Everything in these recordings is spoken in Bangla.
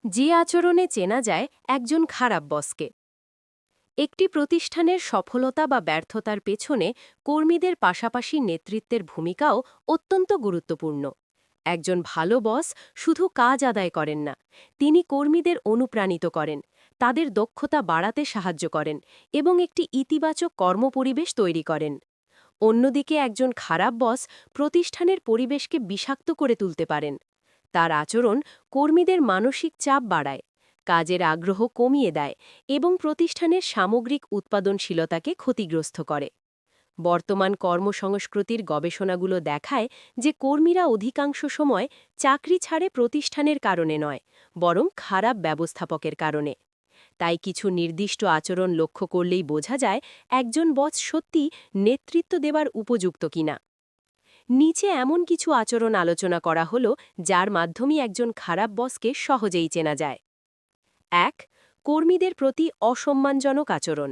যে আচরণে চেনা যায় একজন খারাপ বসকে। একটি প্রতিষ্ঠানের সফলতা বা ব্যর্থতার পেছনে কর্মীদের পাশাপাশি নেতৃত্বের ভূমিকাও অত্যন্ত গুরুত্বপূর্ণ। একজন ভালো বস শুধু কাজ আদায় করেন না, তিনি কর্মীদের অনুপ্রাণিত করেন, তাদের দক্ষতা বাড়াতে সাহায্য করেন এবং একটি ইতিবাচক কর্মপরিবেশ তৈরি করেন। অন্যদিকে একজন খারাপ বস প্রতিষ্ঠানের পরিবেশকে বিষাক্ত করে তুলতে পারেন। তার আচরণ কর্মীদের মানসিক চাপ বাড়ায়, কাজের আগ্রহ কমিয়ে দেয় এবং প্রতিষ্ঠানের সামগ্রিক উৎপাদনশীলতাকে ক্ষতিগ্রস্ত করে। বর্তমান কর্মসংস্কৃতির গবেষণাগুলো দেখায় যে কর্মীরা অধিকাংশ সময় চাকরি ছাড়ে প্রতিষ্ঠানের কারণে নয়, বরং খারাপ ব্যবস্থাপকের কারণে। তাই কিছু নির্দিষ্ট আচরণ লক্ষ্য করলেই বোঝা যায় একজন বস সত্যি নেতৃত্ব দেবার উপযুক্ত কিনা। নিচে এমন কিছু আচরণ আলোচনা করা হলো যার মাধ্যমে একজন খারাপ বসকে সহজেই চেনা যায়। ১. কর্মীদের প্রতি অসম্মানজনক আচরণ।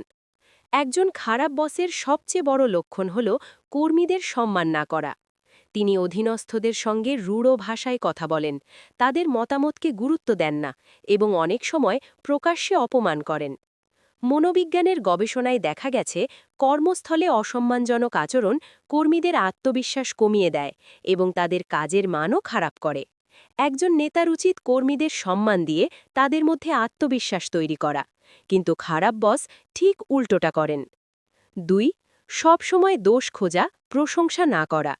একজন খারাপ বসের সবচেয়ে বড় লক্ষণ হল কর্মীদের সম্মান না করা। তিনি অধীনস্থদের সঙ্গে রূঢ় ভাষায় কথা বলেন, তাদের মতামতকে গুরুত্ব দেন না এবং অনেক সময় প্রকাশ্যে অপমান করেন। মনোবিজ্ঞানের গবেষণায় দেখা গেছে কর্মস্থলে অসম্মানজনক আচরণ কর্মীদের আত্মবিশ্বাস কমিয়ে দেয় এবং তাদের কাজের মানও খারাপ করে। একজন নেতার উচিত কর্মীদের সম্মান দিয়ে তাদের মধ্যে আত্মবিশ্বাস তৈরি করা, কিন্তু খারাপ বস ঠিক উল্টোটা করেন। ২. সবসময় দোষ খোঁজা, প্রশংসা না করা।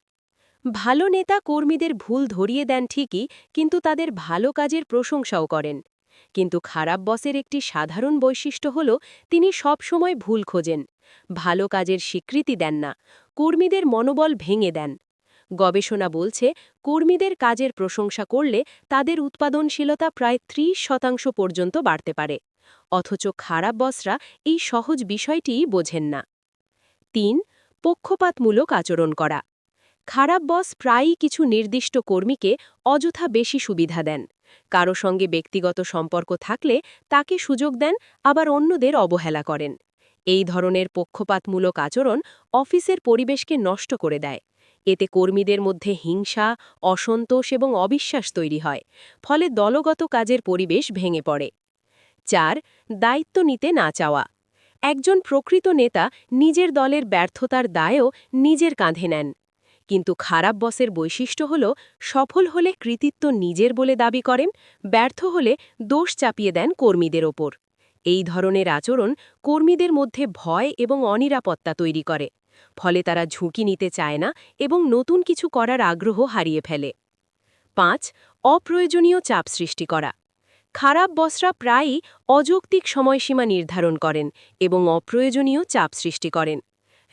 ভালো নেতা কর্মীদের ভুল ধরিয়ে দেন ঠিকই, কিন্তু তাদের ভালো কাজের প্রশংসাও করেন। কিন্তু খারাপ বসের একটি সাধারণ বৈশিষ্ট্য হল তিনি সবসময় ভুল খোঁজেন, ভালো কাজের স্বীকৃতি দেন না, কর্মীদের মনোবল ভেঙে দেন। গবেষণা বলছে কর্মীদের কাজের প্রশংসা করলে তাদের উৎপাদনশীলতা প্রায় ৩০% পর্যন্ত বাড়তে পারে। অথচ খারাপ বসরা এই সহজ বিষয়টিই বোঝেন না। ৩. পক্ষপাতমূলক আচরণ করা। খারাপ বস প্রায়ই কিছু নির্দিষ্ট কর্মীকে অযথা বেশি সুবিধা দেন। কারো সঙ্গে ব্যক্তিগত সম্পর্ক থাকলে তাকে সুযোগ দেন, আবার অন্যদের অবহেলা করেন। এই ধরনের পক্ষপাতমূলক আচরণ অফিসের পরিবেশকে নষ্ট করে দেয়। এতে কর্মীদের মধ্যে হিংসা, অসন্তোষ এবং অবিশ্বাস তৈরি হয়, ফলে দলগত কাজের পরিবেশ ভেঙে পড়ে। ৪. দায়িত্ব নিতে না চাওয়া। একজন প্রকৃত নেতা নিজের দলের ব্যর্থতার দায়ও নিজের কাঁধে নেন। কিন্তু খারাপ বসের বৈশিষ্ট্য হল সফল হলে কৃতিত্ব নিজের বলে দাবি করেন, ব্যর্থ হলে দোষ চাপিয়ে দেন কর্মীদের ওপর। এই ধরনের আচরণ কর্মীদের মধ্যে ভয় এবং অনিরাপত্তা তৈরি করে, ফলে তারা ঝুঁকি নিতে চায় না এবং নতুন কিছু করার আগ্রহ হারিয়ে ফেলে। ৫. অপ্রয়োজনীয় চাপ সৃষ্টি করা। খারাপ বসরা প্রায়ই অযৌক্তিক সময়সীমা নির্ধারণ করেন এবং অপ্রয়োজনীয় চাপ সৃষ্টি করেন।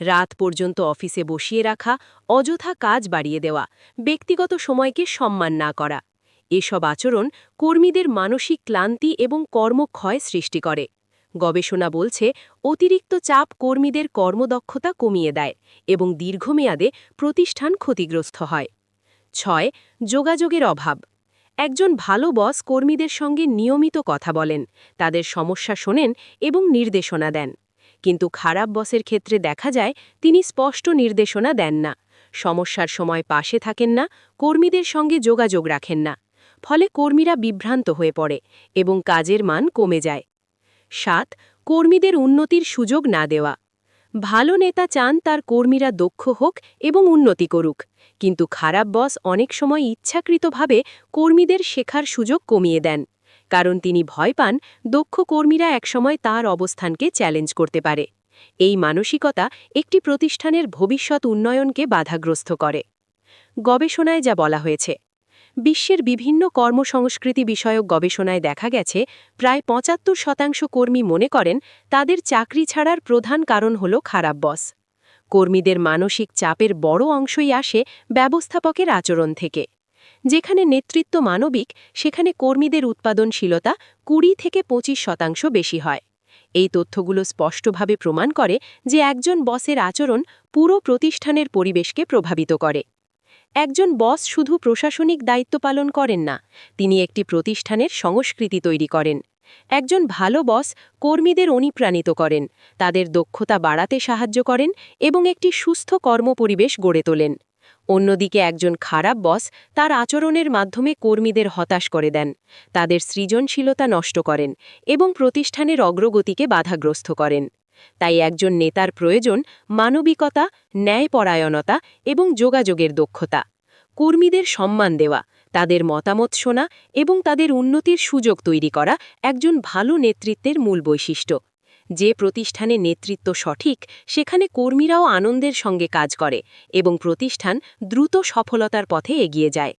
রাত পর্যন্ত অফিসে বসিয়ে রাখা, অযথা কাজ বাড়িয়ে দেওয়া, ব্যক্তিগত সময়কে সম্মান না করা, এসব আচরণ কর্মীদের মানসিক ক্লান্তি এবং কর্মক্ষয় সৃষ্টি করে। গবেষণা বলছে অতিরিক্ত চাপ কর্মীদের কর্মদক্ষতা কমিয়ে দেয় এবং দীর্ঘমেয়াদে প্রতিষ্ঠান ক্ষতিগ্রস্ত হয়। ৬. যোগাযোগের অভাব। একজন ভালো বস কর্মীদের সঙ্গে নিয়মিত কথা বলেন, তাদের সমস্যা শোনেন এবং নির্দেশনা দেন। কিন্তু খারাপ বসের ক্ষেত্রে দেখা যায় তিনি স্পষ্ট নির্দেশনা দেন না, সমস্যার সময় পাশে থাকেন না, কর্মীদের সঙ্গে যোগাযোগ রাখেন না। ফলে কর্মীরা বিভ্রান্ত হয়ে পড়ে এবং কাজের মান কমে যায়। ৭. কর্মীদের উন্নতির সুযোগ না দেওয়া। ভালো নেতা চান তার কর্মীরা দক্ষ হোক এবং উন্নতি করুক, কিন্তু খারাপ বস অনেক সময় ইচ্ছাকৃতভাবে কর্মীদের শেখার সুযোগ কমিয়ে দেন, কারণ তিনি ভয় পান দক্ষ কর্মীরা একসময় তার অবস্থানকে চ্যালেঞ্জ করতে পারে। এই মানসিকতা একটি প্রতিষ্ঠানের ভবিষ্যৎ উন্নয়নকে বাধাগ্রস্ত করে। গবেষণায় যা বলা হয়েছে, বিশ্বের বিভিন্ন কর্মসংস্কৃতি বিষয়ক গবেষণায় দেখা গেছে প্রায় ৭৫% কর্মী মনে করেন তাদের চাকরি ছাড়ার প্রধান কারণ হল খারাপ বস। কর্মীদের মানসিক চাপের বড় অংশই আসে ব্যবস্থাপকের আচরণ থেকে। যেখানে নেতৃত্ব মানবিক, সেখানে কর্মীদের উৎপাদনশীলতা ২০ থেকে ২৫% বেশি হয়। এই তথ্যগুলো স্পষ্টভাবে প্রমাণ করে যে একজন বসের আচরণ পুরো প্রতিষ্ঠানের পরিবেশকে প্রভাবিত করে। একজন বস শুধু প্রশাসনিক দায়িত্ব পালন করেন না, তিনি একটি প্রতিষ্ঠানের সংস্কৃতি তৈরি করেন। একজন ভালো বস কর্মীদের অনুপ্রাণিত করেন, তাদের দক্ষতা বাড়াতে সাহায্য করেন এবং একটি সুস্থ কর্মপরিবেশ গড়ে তোলেন। অন্যদিকে একজন খারাপ বস তার আচরণের মাধ্যমে কর্মীদের হতাশ করে দেন, তাদের সৃজনশীলতা নষ্ট করেন এবং প্রতিষ্ঠানের অগ্রগতিকে বাধাগ্রস্ত করেন। তাই একজন নেতার প্রয়োজন মানবিকতা, ন্যায়পরায়ণতা এবং যোগাযোগের দক্ষতা। কর্মীদের সম্মান দেওয়া, তাদের মতামত শোনা এবং তাদের উন্নতির সুযোগ তৈরি করা একজন ভালো নেতৃত্বের মূল বৈশিষ্ট্য। যে প্রতিষ্ঠানে নেতৃত্ব সঠিক, সেখানে কর্মীরাও আনন্দের সঙ্গে কাজ করে এবং প্রতিষ্ঠান দ্রুত সফলতার পথে এগিয়ে যায়।